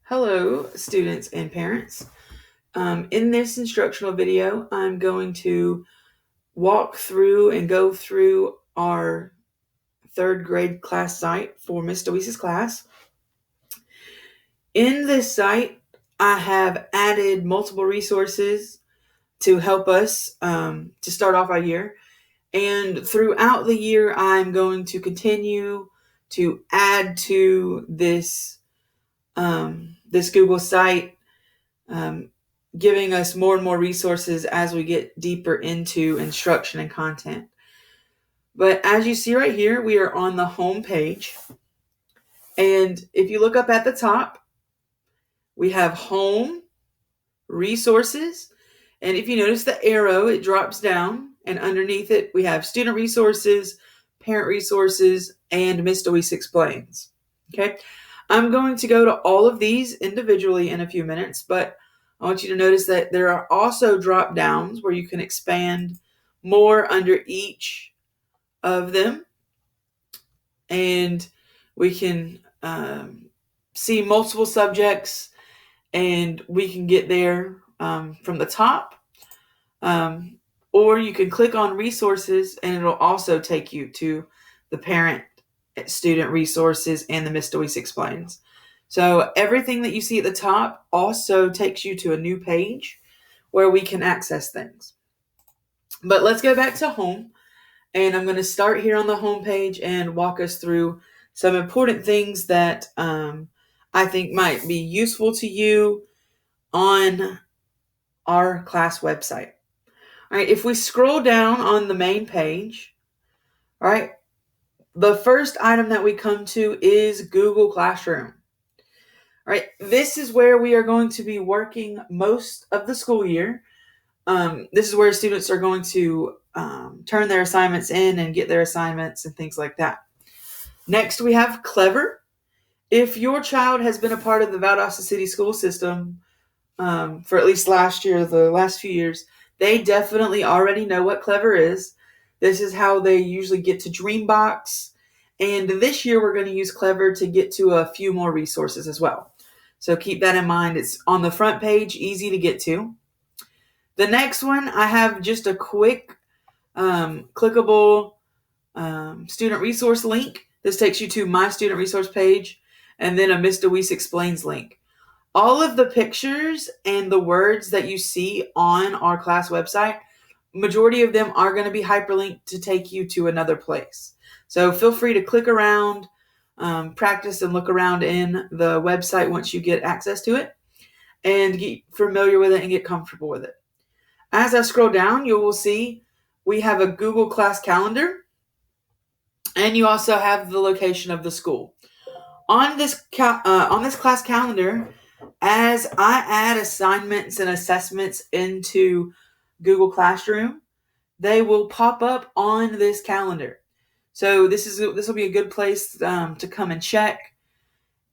Hello, students and parents. In this instructional video, I'm going to walk through and go through our third grade class site for Miss DeWeese's class. In this site, I have added multiple resources to help us to start off our year. And throughout the year, I'm going to continue to add to this Google site, giving us more and more resources as we get deeper into instruction and content. But as you see right here, we are on the home page. And if you look up at the top, we have home, resources. And if you notice the arrow, it drops down. And underneath it, we have student resources, parent resources, and Miss DeWeese Explains. Okay, I'm going to go to all of these individually in a few minutes, but I want you to notice that there are also drop downs where you can expand more under each of them. And we can see multiple subjects, and we can get there from the top. Or you can click on resources, and it'll also take you to the parent student resources and the Miss DeWeese Explains. So everything that you see at the top also takes you to a new page where we can access things. But let's go back to home, and I'm going to start here on the home page and walk us through some important things that I think might be useful to you on our class website. All right, if we scroll down on the main page, all right, the first item that we come to is Google Classroom. All right, this is where we are going to be working most of the school year. This is where students are going to turn their assignments in and get their assignments and things like that. Next, we have Clever. If your child has been a part of the Valdosta City school system for at least the last few years, they definitely already know what Clever is. This is how they usually get to Dreambox. And this year, we're going to use Clever to get to a few more resources as well. So keep that in mind. It's on the front page, easy to get to. The next one, I have just a quick clickable student resource link. This takes you to my student resource page, and then a Miss DeWeese Explains link. All of the pictures and the words that you see on our class website, majority of them are going to be hyperlinked to take you to another place. So feel free to click around, practice and look around in the website once you get access to it, and get familiar with it and get comfortable with it. As I scroll down, you will see we have a Google Class Calendar, and you also have the location of the school. On this class calendar, as I add assignments and assessments into Google Classroom, they will pop up on this calendar. So this will be a good place to come and check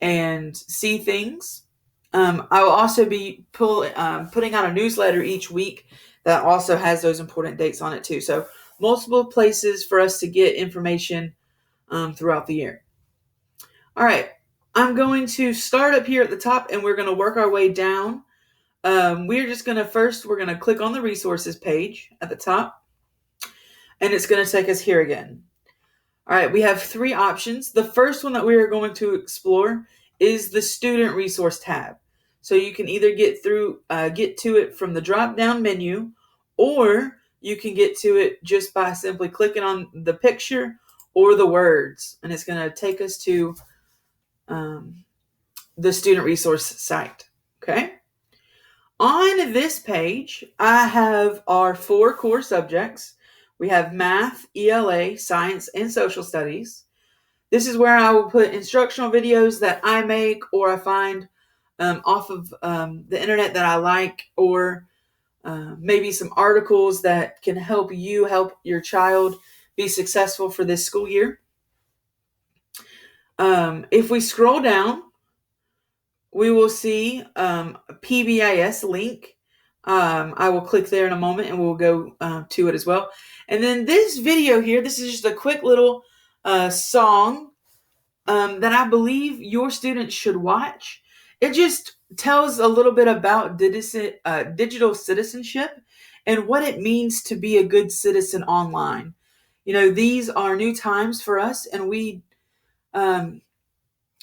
and see things. I will also be putting out a newsletter each week that also has those important dates on it too. So multiple places for us to get information throughout the year. All right, I'm going to start up here at the top, and we're going to work our way down. We're going to click on the resources page at the top, and it's going to take us here again. All right, we have three options. The first one that we are going to explore is the student resource tab. So you can either get to it from the drop-down menu, or you can get to it just by simply clicking on the picture or the words, and it's going to take us to the student resource site. Okay. On this page, I have our 4 core subjects. We have math, ELA, science, and social studies. This is where I will put instructional videos that I make or I find off of the internet that I like, or maybe some articles that can help your child be successful for this school year. If we scroll down, we will see a PBIS link. I will click there in a moment, and we'll go to it as well. And then this video here, this is just a quick little song that I believe your students should watch. it just tells a little bit about digital citizenship and what it means to be a good citizen online. These are new times for us, and um,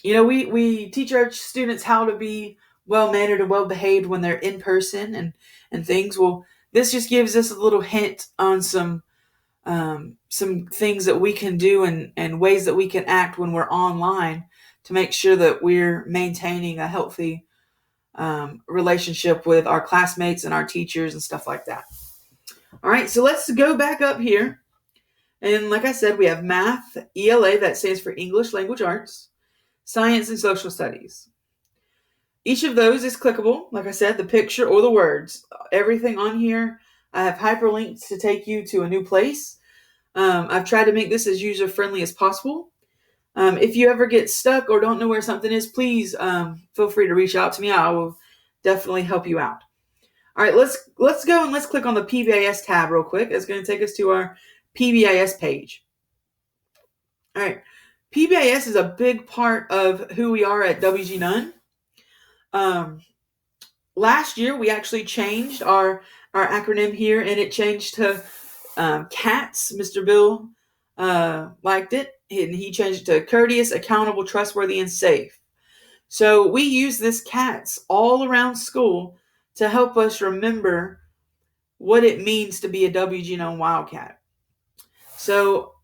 we teach our students how to be well mannered and well behaved when they're in person and things. Well, this just gives us a little hint on some things that we can do and ways that we can act when we're online to make sure that we're maintaining a healthy relationship with our classmates and our teachers and stuff like that. All right, so let's go back up here. And like I said, we have math, ELA, that stands for English Language Arts, science, and social studies. Each of those is clickable, like I said, the picture or the words. Everything on here, I have hyperlinks to take you to a new place. I've tried to make this as user-friendly as possible. If you ever get stuck or don't know where something is, please feel free to reach out to me. I will definitely help you out. All right, let's go and let's click on the PBIS tab real quick. It's going to take us to our PBIS page. All right, PBIS is a big part of who we are at WG Nunn. Last year, we actually changed our acronym here, and it changed to CATS. Mr. Bill liked it, and he changed it to courteous, accountable, trustworthy, and safe. So we use this CATS all around school to help us remember what it means to be a WG Nunn Wildcat. So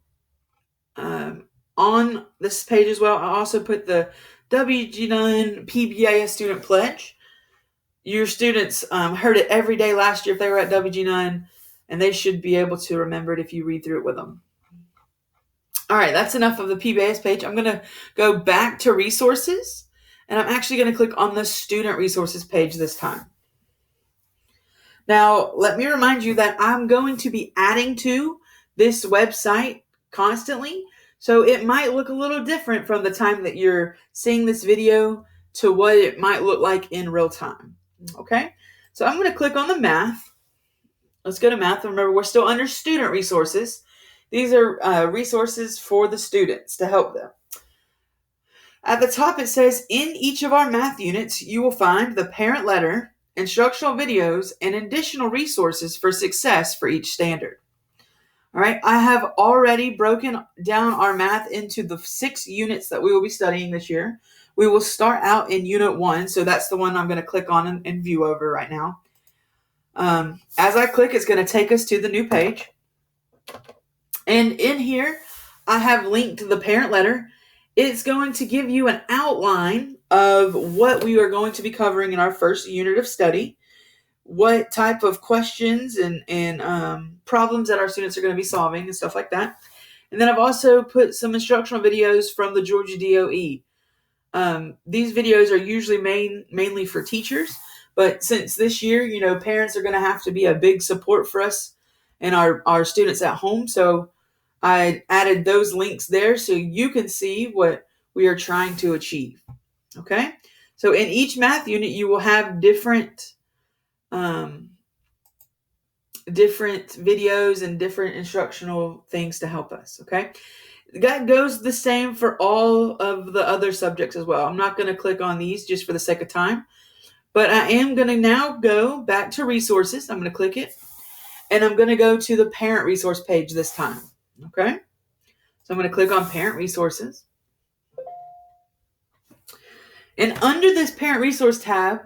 on this page as well, I also put the WG Nunn PBIS Student Pledge. Your students heard it every day last year if they were at WG Nunn, and they should be able to remember it if you read through it with them. All right, that's enough of the PBIS page. I'm going to go back to resources, and I'm actually going to click on the student resources page this time. Now, let me remind you that I'm going to be adding to this website constantly, so it might look a little different from the time that you're seeing this video to what it might look like in real time. Okay, so I'm going to click on the math. Let's go to math. Remember, we're still under student resources. These are resources for the students to help them. At the top, it says, in each of our math units, you will find the parent letter, instructional videos, and additional resources for success for each standard. All right, I have already broken down our math into the 6 units that we will be studying this year. We will start out in Unit 1, so that's the one I'm going to click on and view over right now. As I click, it's going to take us to the new page. And in here, I have linked the parent letter. It's going to give you an outline of what we are going to be covering in our first unit of study, what type of questions and problems that our students are going to be solving and stuff like that. And then I've also put some instructional videos from the Georgia DOE. These videos are usually mainly for teachers, but since this year, parents are going to have to be a big support for us and our students at home. So I added those links there so you can see what we are trying to achieve. Okay, so in each math unit, you will have different videos and different instructional things to help us. Okay, that goes the same for all of the other subjects as well. I'm not going to click on these just for the sake of time, but I am going to now go back to resources. I'm going to click it, and I'm going to go to the parent resource page this time. Okay, so I'm going to click on parent resources. And under this parent resource tab,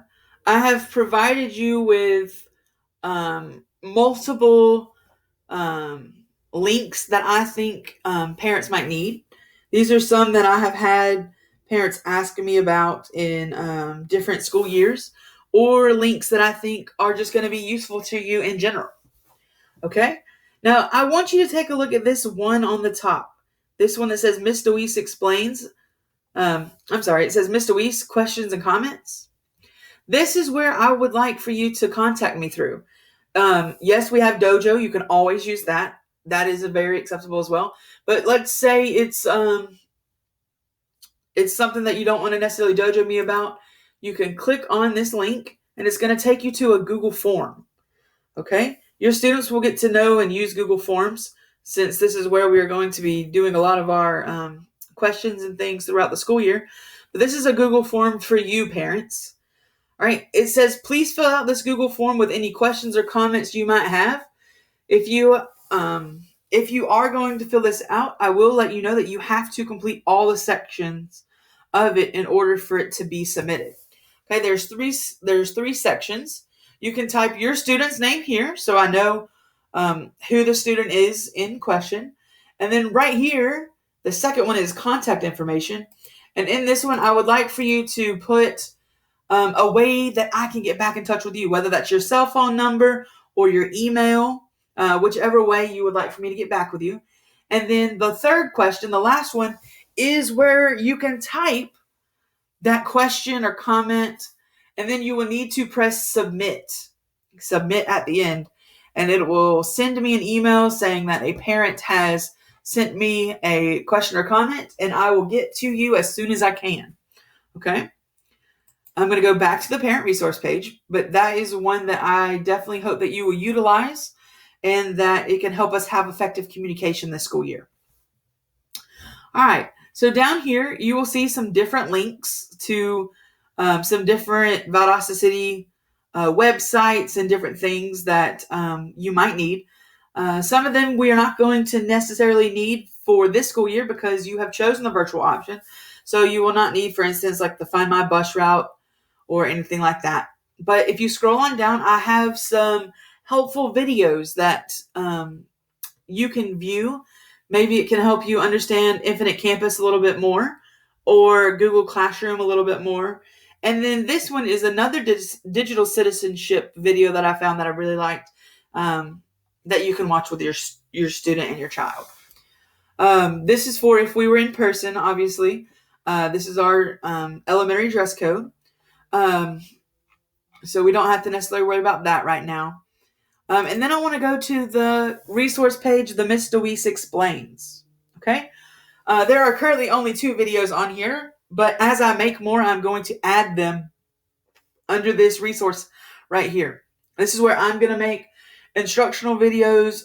I have provided you with multiple links that I think parents might need. These are some that I have had parents asking me about in different school years, or links that I think are just going to be useful to you in general. Okay? Now, I want you to take a look at this one on the top. This one that says Miss DeWeese explains. It says Miss DeWeese questions and comments. This is where I would like for you to contact me through. Yes, we have Dojo. You can always use that. That is very acceptable as well. But let's say it's something that you don't want to necessarily Dojo me about. You can click on this link, and it's going to take you to a Google form. Okay? Your students will get to know and use Google Forms, since this is where we are going to be doing a lot of our questions and things throughout the school year. but this is a Google form for you parents. All right, it says, please fill out this Google form with any questions or comments you might have. If you are going to fill this out, I will let you know that you have to complete all the sections of it in order for it to be submitted. Okay, there's three sections. You can type your student's name here, so I know who the student is in question. And then right here, the second one is contact information. And in this one, I would like for you to put a way that I can get back in touch with you, whether that's your cell phone number or your email, whichever way you would like for me to get back with you. And then the third question, the last one, is where you can type that question or comment, and then you will need to press submit at the end, and it will send me an email saying that a parent has sent me a question or comment, and I will get to you as soon as I can. Okay? I'm going to go back to the parent resource page, but that is one that I definitely hope that you will utilize and that it can help us have effective communication this school year. All right. So down here, you will see some different links to some different Valdosta City websites and different things that you might need. Some of them we are not going to necessarily need for this school year because you have chosen the virtual option. So you will not need, for instance, like the Find My Bus Route or anything like that. But if you scroll on down, I have some helpful videos that you can view. Maybe it can help you understand Infinite Campus a little bit more or Google Classroom a little bit more. And then this one is another digital citizenship video that I found that I really liked that you can watch with your student and your child. This is for if we were in person, obviously. This is our elementary dress code. So we don't have to necessarily worry about that right now. And then I want to go to the resource page, the Miss DeWeese Explains. Okay? There are currently only 2 videos on here, but as I make more, I'm going to add them under this resource right here. This is where I'm going to make instructional videos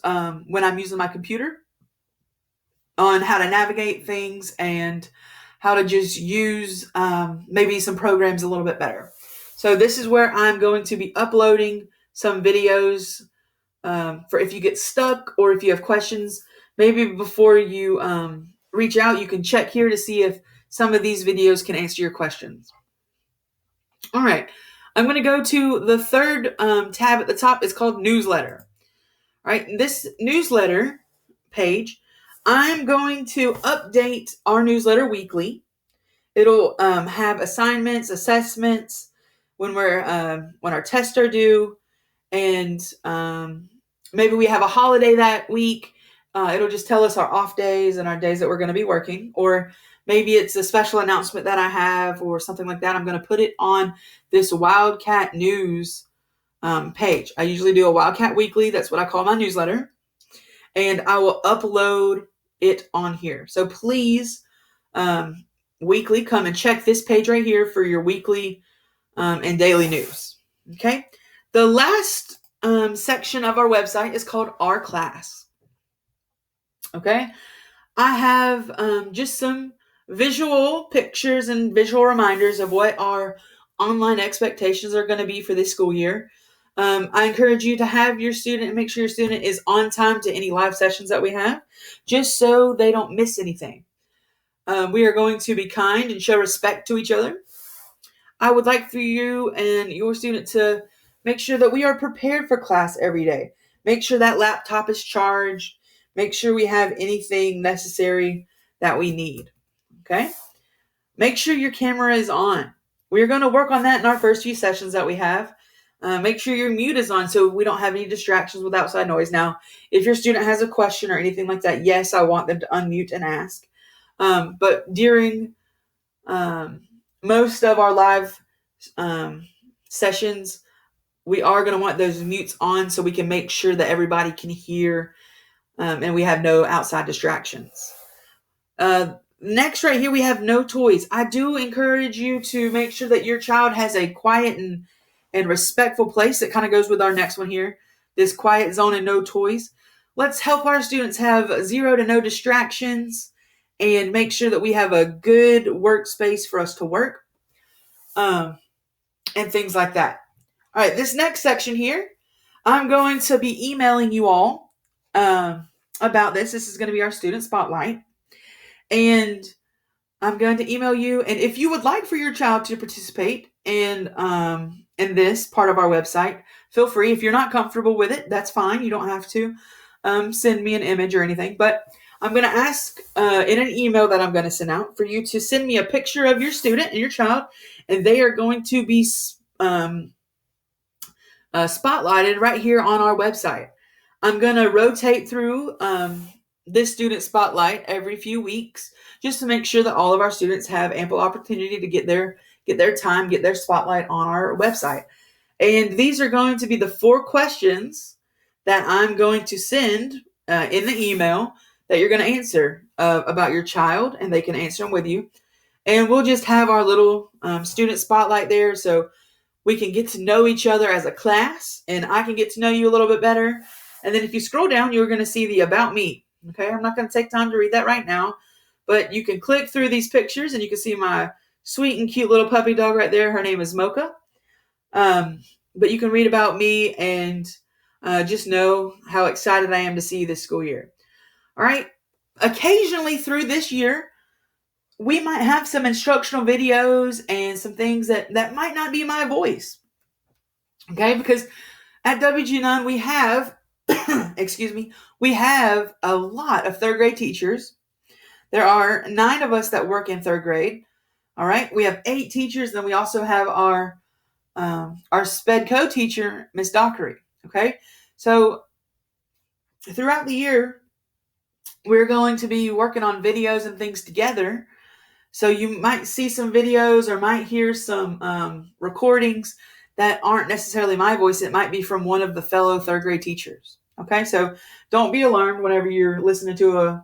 when I'm using my computer on how to navigate things and how to just use maybe some programs a little bit better. So this is where I'm going to be uploading some videos for if you get stuck or if you have questions. Maybe before you reach out, you can check here to see if some of these videos can answer your questions. All right. I'm going to go to the third tab at the top. It's called Newsletter. All right. This newsletter page, I'm going to update our newsletter weekly. It'll have assignments, assessments, when our tests are due, and maybe we have a holiday that week. It'll just tell us our off days and our days that we're going to be working, or maybe it's a special announcement that I have or something like that. I'm going to put it on this Wildcat News page. I usually do a Wildcat Weekly. That's what I call my newsletter. And I will upload it on here. So please, weekly, come and check this page right here for your weekly and daily news. Okay. The last section of our website is called Our Class. Okay. I have just some visual pictures and visual reminders of what our online expectations are going to be for this school year. I encourage you to have your student and make sure your student is on time to any live sessions that we have, just so they don't miss anything. We are going to be kind and show respect to each other. I would like for you and your student to make sure that we are prepared for class every day. Make sure that laptop is charged. Make sure we have anything necessary that we need. Okay? Make sure your camera is on. We're going to work on that in our first few sessions that we have. Make sure your mute is on so we don't have any distractions with outside noise. Now, if your student has a question or anything like that, yes, I want them to unmute and ask. But during most of our live sessions, we are going to want those mutes on so we can make sure that everybody can hear and we have no outside distractions. Next, right here, we have no toys. I do encourage you to make sure that your child has a quiet and respectful place. That kind of goes with our next one here, this quiet zone and no toys. Let's help our students have 0 to no distractions and make sure that we have a good workspace for us to work, and things like that. All right, this next section here, I'm going to be emailing you all about this. This is going to be our student spotlight. And I'm going to email you. And if you would like for your child to participate in this part of our website, feel free. If you're not comfortable with it, that's fine. You don't have to send me an image or anything. But I'm going to ask in an email that I'm going to send out for you to send me a picture of your student and your child. And they are going to be spotlighted right here on our website. I'm going to rotate through this student spotlight every few weeks just to make sure that all of our students have ample opportunity to get their time, get their spotlight on our website. And these are going to be the 4 questions that I'm going to send in the email that you're going to answer about your child, and they can answer them with you. And we'll just have our little student spotlight there so we can get to know each other as a class, and I can get to know you a little bit better. And then if you scroll down, you're going to see the About Me. Okay, I'm not going to take time to read that right now, but you can click through these pictures, and you can see my sweet and cute little puppy dog right there. Her name is Mocha. But you can read about me and just know how excited I am to see you this school year. All right, occasionally through this year, we might have some instructional videos and some things that might not be my voice. Okay, because at WG9 we have, we have a lot of 3rd grade teachers. There are 9 of us that work in 3rd grade. All right, we have 8 teachers, then we also have our SPED co-teacher, Miss Dockery. Okay, so throughout the year, we're going to be working on videos and things together. So you might see some videos or might hear some recordings that aren't necessarily my voice. It might be from one of the fellow 3rd grade teachers. Okay, so don't be alarmed whenever you're listening to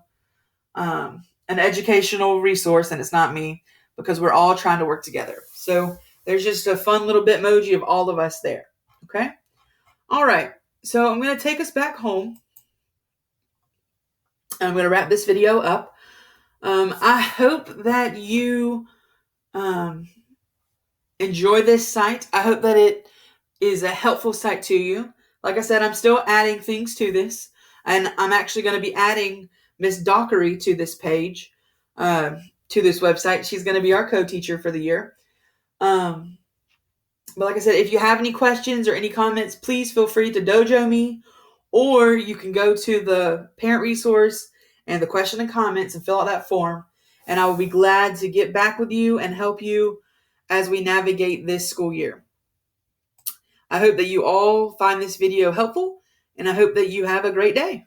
an educational resource and it's not me, because we're all trying to work together. So there's just a fun little Bitmoji of all of us there. Okay, all right. So I'm going to take us back home. I'm going to wrap this video up. I hope that you enjoy this site. I hope that it is a helpful site to you. Like I said, I'm still adding things to this, and I'm actually going to be adding Miss Dockery to this page, to this website. She's going to be our co-teacher for the year. But like I said, if you have any questions or any comments, please feel free to dojo me, or you can go to the parent resource and the question and comments and fill out that form, and I will be glad to get back with you and help you as we navigate this school year. I hope that you all find this video helpful, and I hope that you have a great day.